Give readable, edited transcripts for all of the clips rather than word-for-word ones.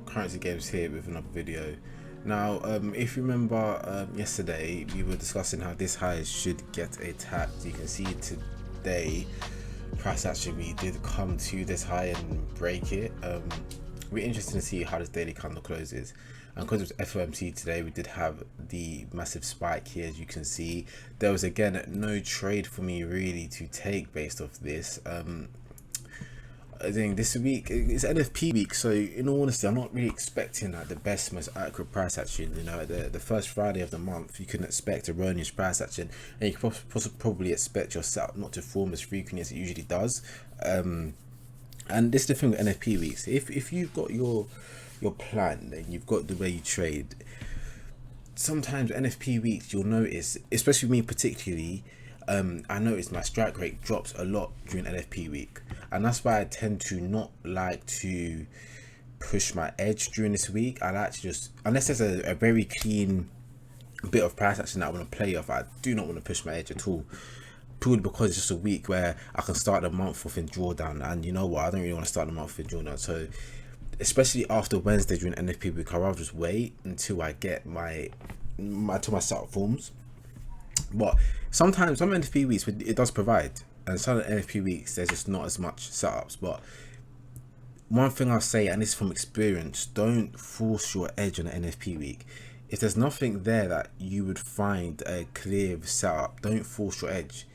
Currency Games here with another video. Now, if you remember yesterday, we were discussing how this high should get attacked. You can see today, price action, we did come to this high and break it. We're interested to see how this daily candle closes. And because it was FOMC today, we did have the massive spike here. As you can see, there was again no trade for me really to take based off this. I think this week it's NFP week, so in all honesty, I'm not really expecting like the best, most accurate price action. You know, the first Friday of the month, you can expect erroneous price action, and you can probably expect your setup not to form as frequently as it usually does. And this is the thing with NFP weeks. If you've got your plan and you've got the way you trade, sometimes NFP weeks you'll notice, especially me particularly. I noticed my strike rate drops a lot during NFP week, and that's why I tend to not like to push my edge during this week. I like to just, unless there's a very clean bit of price action that I want to play off, I do not want to push my edge at all, purely because it's just a week where I can start the month off in drawdown, and you know what, I don't really want to start the month in drawdown. So especially after Wednesday during NFP week, I'd rather just wait until I get my setup forms. But sometimes some NFP weeks it does provide, and some NFP weeks there's just not as much setups. But one thing I'll say, and this is from experience, don't force your edge on an NFP week. If there's nothing there that you would find a clear setup, don't force your edge,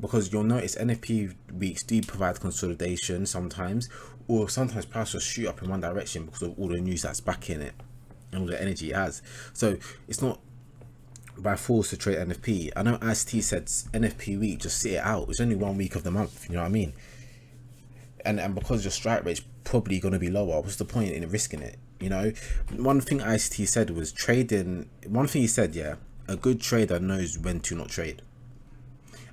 because you'll notice NFP weeks do provide consolidation sometimes, or sometimes price will shoot up in one direction because of all the news that's backing it and all the energy it has. So it's not by force to trade NFP. I know ICT said NFP week, just sit it out. It's only 1 week of the month, you know what I mean? And because your strike rate's probably going to be lower, what's the point in risking it? You know, one thing ICT said was trading. One thing he said, yeah, a good trader knows when to not trade.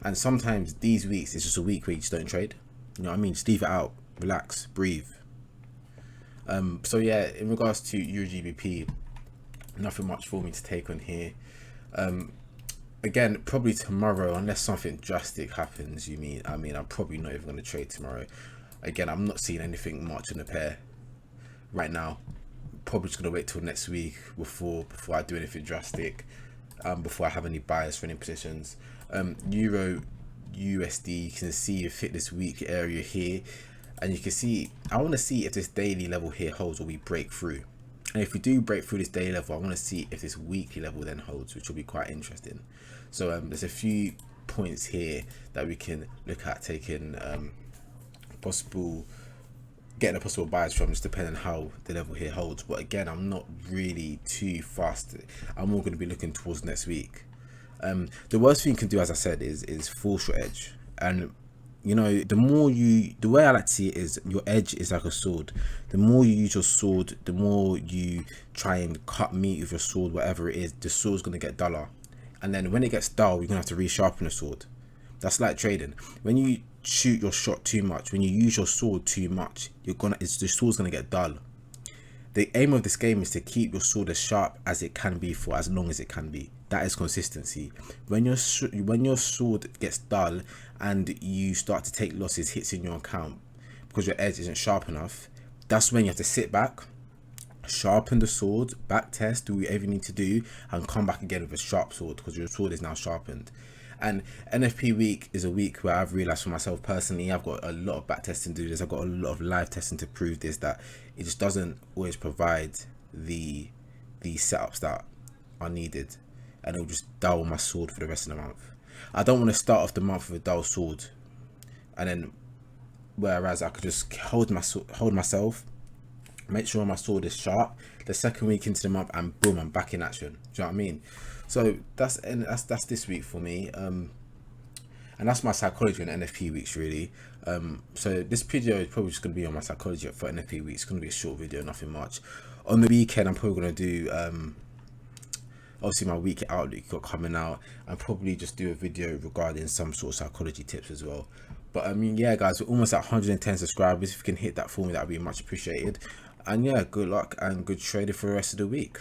And sometimes these weeks it's just a week where you just don't trade. You know what I mean? Just leave it out, relax, breathe. So yeah, in regards to EURGBP, nothing much for me to take on here. Again, probably tomorrow, unless something drastic happens. I'm probably not even going to trade tomorrow. Again, I'm not seeing anything much on the pair right now. Probably just going to wait till next week before I do anything drastic, before I have any bias for any positions. Euro USD, you can see you've hit this weak area here, and you can see, I want to see if this daily level here holds or we break through. And if we do break through this daily level, I want to see if this weekly level then holds, which will be quite interesting. So there's a few points here that we can look at taking getting a possible bias from, just depending on how the level here holds. But again, I'm not really too fast. I'm more going to be looking towards next week. The worst thing you can do, as I said, is force your edge. And you know, the way I like to see it is your edge is like a sword. The more you use your sword, the more you try and cut meat with your sword, whatever it is, the sword's going to get duller. And then when it gets dull, you're going to have to resharpen the sword. That's like trading. When you shoot your shot too much, when you use your sword too much, the sword's going to get dull. The aim of this game is to keep your sword as sharp as it can be for as long as it can be. That is consistency. When your sword gets dull and you start to take losses, hits in your account because your edge isn't sharp enough, that's when you have to sit back, sharpen the sword, back test, do whatever you need to do, and come back again with a sharp sword because your sword is now sharpened. And NFP week is a week where I've realized for myself personally, I've got a lot of back testing to do this. I've got a lot of live testing to prove this, that it just doesn't always provide the setups that are needed, and it'll just dull my sword for the rest of the month. I don't want to start off the month with a dull sword, and then whereas I could just hold myself, make sure my sword is sharp. The second week into the month, and boom, I'm back in action. Do you know what I mean? So that's this week for me, and that's my psychology in NFP weeks really. So this video is probably just going to be on my psychology for NFP weeks. It's going to be a short video, nothing much. On the weekend, I'm probably going to do obviously my weekly outlook got coming out, and probably just do a video regarding some sort of psychology tips as well. But I mean, yeah guys, we're almost at 110 subscribers. If you can hit that for me, that would be much appreciated. And yeah, good luck and good trading for the rest of the week.